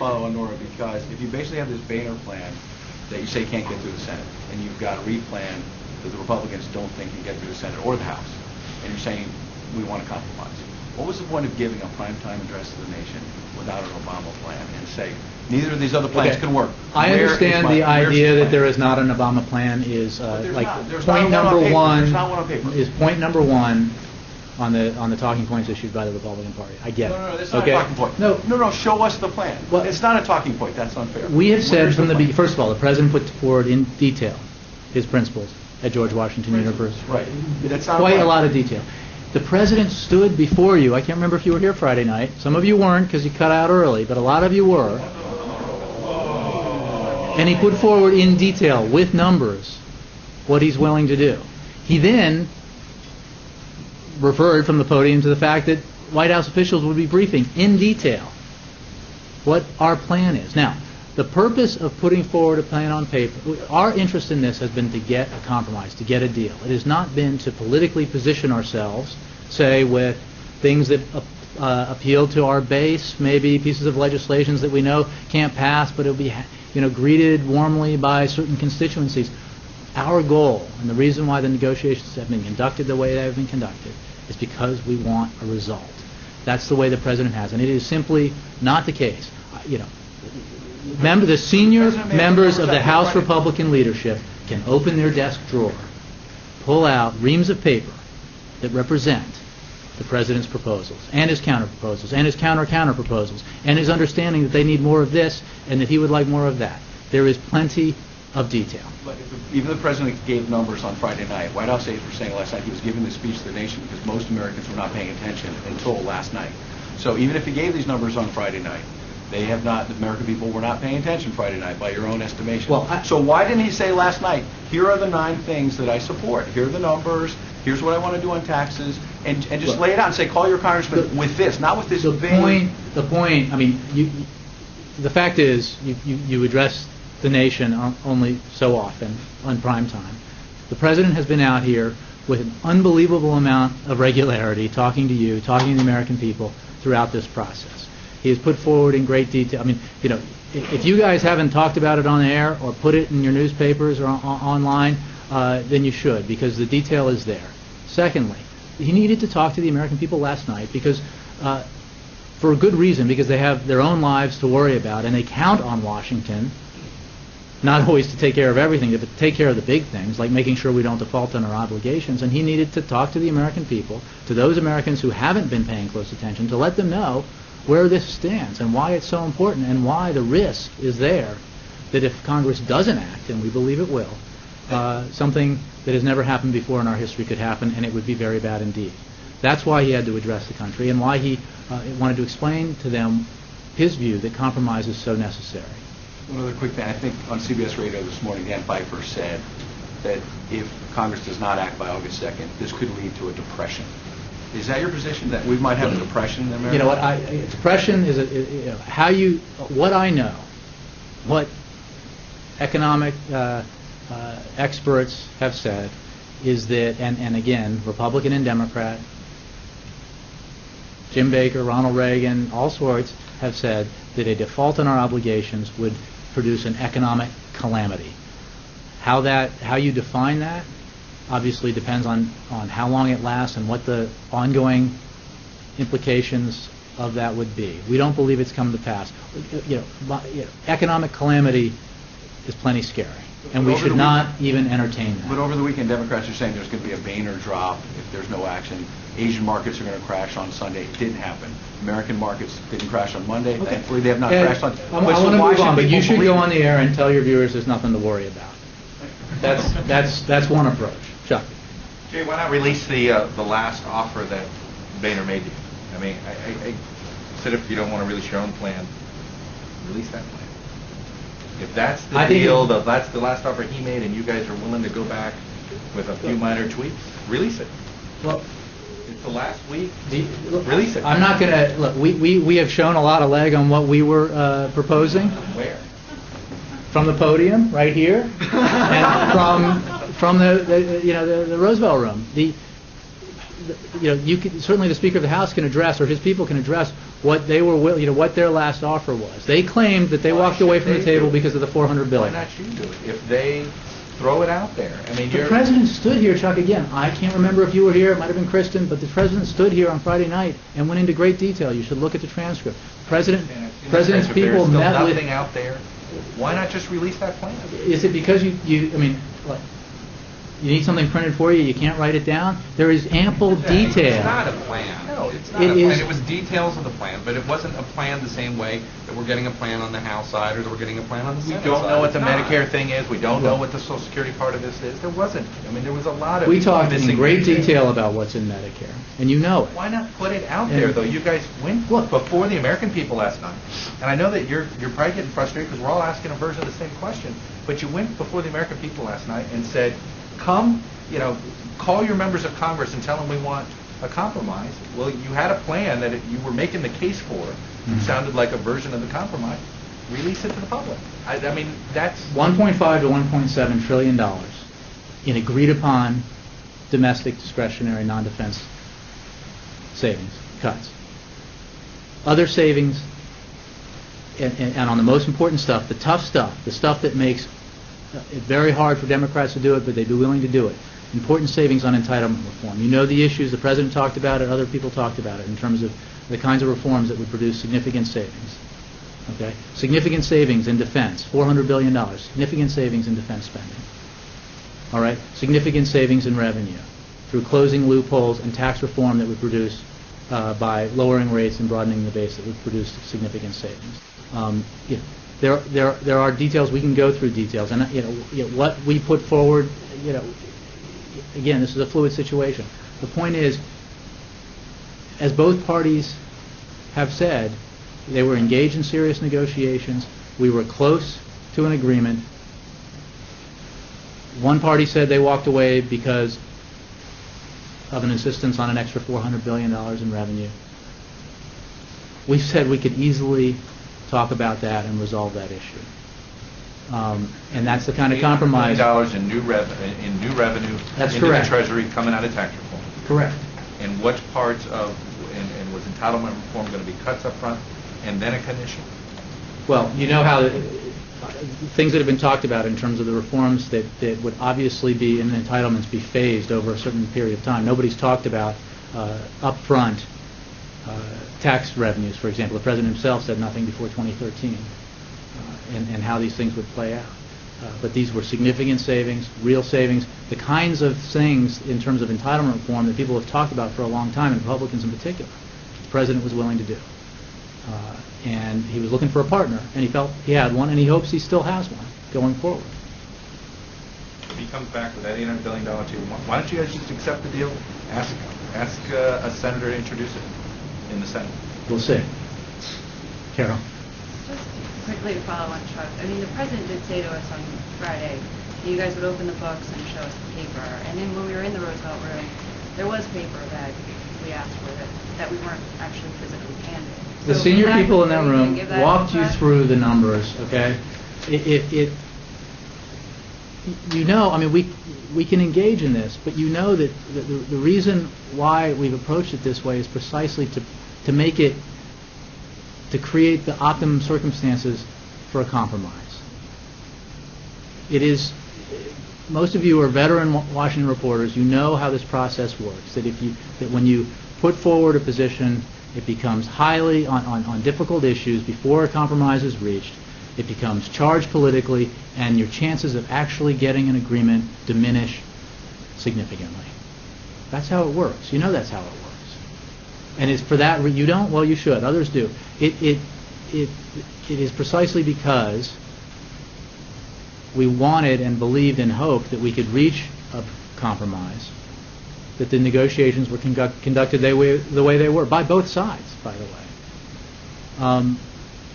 follow on Nora, because if you basically have this Boehner plan that you say can't get through the Senate, and you've got a Reid plan that the Republicans don't think can get through the Senate or the House, and you're saying we want to compromise, what was the point of giving a primetime address to the nation without an Obama plan and say neither of these other plans can work? I understand the idea that there is not an Obama plan is like point number one is point number one on the talking points issued by the Republican Party. I get it. No, that's not a talking point. No, show us the plan. Well, it's not a talking point. That's unfair. We have said from the beginning, first of all, the President put forward in detail his principles at George Washington University. Right. That's not quite a lot of detail. The President stood before you. I can't remember if you were here Friday night. Some of you weren't because you cut out early, but a lot of you were. And he put forward in detail, with numbers, what he's willing to do. He then referred from the podium to the fact that White House officials would be briefing in detail what our plan is. Now, the purpose of putting forward a plan on paper, our interest in this has been to get a compromise, to get a deal. It has not been to politically position ourselves, say, with things that appeal to our base, maybe pieces of legislations that we know can't pass, but it'll be greeted warmly by certain constituencies. Our goal, and the reason why the negotiations have been conducted the way they have been conducted, is because we want a result. That's the way the President has, and it is simply not the case. The senior members of the House Republican leadership can open their desk drawer, pull out reams of paper that represent the President's proposals, and his counter-proposals, and his counter-proposals, and his understanding that they need more of this, and that he would like more of that. There is plenty of detail. But even the President gave numbers on Friday night. White House aides were saying last night he was giving this speech to the nation because most Americans were not paying attention until last night. So even if he gave these numbers on Friday night, they have not, the American people were not paying attention Friday night by your own estimation. Well, so why didn't he say last night, here are the 9 things that I support, here are the numbers, here's what I want to do on taxes, and just lay it out and say, call your congressman with this, not with this big... The point, I mean, the fact is, you address the nation only so often on prime time. The President has been out here with an unbelievable amount of regularity talking to you, talking to the American people throughout this process. He has put forward in great detail. I mean, if you guys haven't talked about it on air or put it in your newspapers or online, then you should, because the detail is there. Secondly, he needed to talk to the American people last night because, for a good reason, because they have their own lives to worry about, and they count on Washington not always to take care of everything, but to take care of the big things, like making sure we don't default on our obligations. And he needed to talk to the American people, to those Americans who haven't been paying close attention, to let them know where this stands and why it's so important and why the risk is there that if Congress doesn't act, and we believe it will, something that has never happened before in our history could happen, and it would be very bad indeed. That's why he had to address the country and why he wanted to explain to them his view that compromise is so necessary. One other quick thing. I think on CBS Radio this morning, Dan Pfeiffer said that if Congress does not act by August 2nd, this could lead to a depression. Is that your position, that we might have a depression in America? You know what? Depression is what I know, what economic experts have said is that, and again, Republican and Democrat, Jim Baker, Ronald Reagan, all sorts have said that a default on our obligations would produce an economic calamity. How you define that obviously depends on how long it lasts and what the ongoing implications of that would be. We don't believe it's come to pass. Economic calamity is plenty scary, and we should not even entertain that. But over the weekend, Democrats are saying there's going to be a Boehner drop if there's no action. Asian markets are going to crash on Sunday. It didn't happen. American markets didn't crash on Monday. Okay. Thankfully, they have not crashed on. I want to move on, but you should go on the air and tell your viewers there's nothing to worry about. That's one approach. Chuck. Jay, why not release the last offer that Boehner made to you? I mean, I said if you don't want to release your own plan, release that plan. If that's the deal, that's the last offer he made, and you guys are willing to go back with a few minor tweaks, release it. Well, it's the last week. Release it. I'm not going to look. We have shown a lot of leg on what we were proposing. Where? From the podium, right here, and from the Roosevelt Room. You can, certainly the Speaker of the House can address, or his people can address, what they were, what their last offer was. They claimed that they Why walked away should from the they table do it? because of the $400 Why billion. not you do it? If they throw it out there, I mean, The president stood here, Chuck, again, I can't remember if you were here, it might have been Kristen, but the president stood here on Friday night and went into great detail. You should look at the transcript. President's If people there's met still with... nothing out there, why not just release that plan? Is it because I mean, what? You need something printed for you, you can't write it down? There is ample detail. It's not a plan. No, it's not It a is- plan. And it was details of the plan, but it wasn't a plan the same way that we're getting a plan on the House side or that we're getting a plan on the We Senate don't side. know what the It's not. Medicare thing is. We don't know what the Social Security part of this is. There wasn't. I mean, there was a lot of We talked in missing great detail. detail about what's in Medicare, and you know it. Why not put it out And- there, though? You guys went Look. before the American people last night. And I know that you're probably getting frustrated because we're all asking a version of the same question. But you went before the American people last night and said, come, call your members of Congress and tell them we want a compromise. Well, you had a plan that you were making the case for. Mm-hmm. It sounded like a version of the compromise. Release it to the public. I mean, that's... $1.5 to $1.7 trillion in agreed-upon domestic discretionary non-defense savings, cuts. Other savings, and on the most important stuff, the tough stuff, the stuff that makes it very hard for Democrats to do it, but they'd be willing to do it. Important savings on entitlement reform. You know the issues, the President talked about it, other people talked about it, in terms of the kinds of reforms that would produce significant savings. Okay? Significant savings in defense, $400 billion. Significant savings in defense spending. All right? Significant savings in revenue through closing loopholes and tax reform that would produce, by lowering rates and broadening the base, that would produce significant savings. There are details. We can go through details, and what we put forward. Again, this is a fluid situation. The point is, as both parties have said, they were engaged in serious negotiations. We were close to an agreement. One party said they walked away because of an insistence on an extra $400 billion in revenue. We said we could easily talk about that and resolve that issue. And that's the kind of compromise. $800 million in new revenue That's into correct. the Treasury coming out of tax reform. Correct. And what parts of, and was entitlement reform going to be cuts up front and then a commission? Well, you know how things that have been talked about in terms of the reforms that would obviously be in entitlements be phased over a certain period of time. Nobody's talked about upfront tax revenues, for example. The President himself said nothing before 2013, and how these things would play out. But these were significant savings, real savings, the kinds of things in terms of entitlement reform that people have talked about for a long time, and Republicans in particular. The President was willing to do. And he was looking for a partner, and he felt he had one, and he hopes he still has one going forward. If he comes back with that $800 billion deal, why don't you guys just accept the deal? Ask a senator to introduce it in the Senate. We'll see. Carol. Just quickly to follow on Chuck, I mean, the President did say to us on Friday, you guys would open the books and show us the paper. And then when we were in the Roosevelt room, there was paper that we asked for that we weren't actually physically handed. The So senior is that people in that something you can room give that walked you back? through the numbers, okay? I mean, we can engage in this, but you know that the reason why we've approached it this way is precisely to make it, to create the optimum circumstances for a compromise. It is, most of you are veteran Washington reporters. You know how this process works. That when you put forward a position, it becomes highly on difficult issues before a compromise is reached. It becomes charged politically, and your chances of actually getting an agreement diminish significantly. That's how it works. You know that's how it works. And it's for that you don't. Well, you should. Others do. It is precisely because we wanted and believed and hoped that we could reach a compromise that the negotiations were conducted the way they were, by both sides, by the way.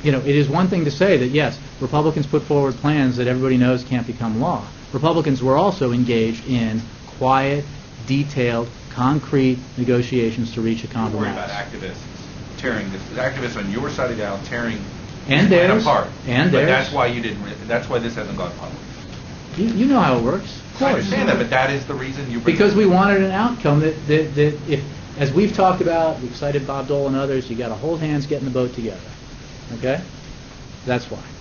It is one thing to say that, yes, Republicans put forward plans that everybody knows can't become law. Republicans were also engaged in quiet, detailed, concrete negotiations to reach a Don't compromise. worry about activists tearing this. Activists on your side of the aisle tearing And this plan theirs. apart. And but theirs. that's why you didn't. That's why this hasn't gone public. You know how it works. Of course. I understand that, but that is the reason you. Because we wanted an outcome that as we've talked about, we've cited Bob Dole and others, you got to hold hands, get in the boat together. Okay? That's why.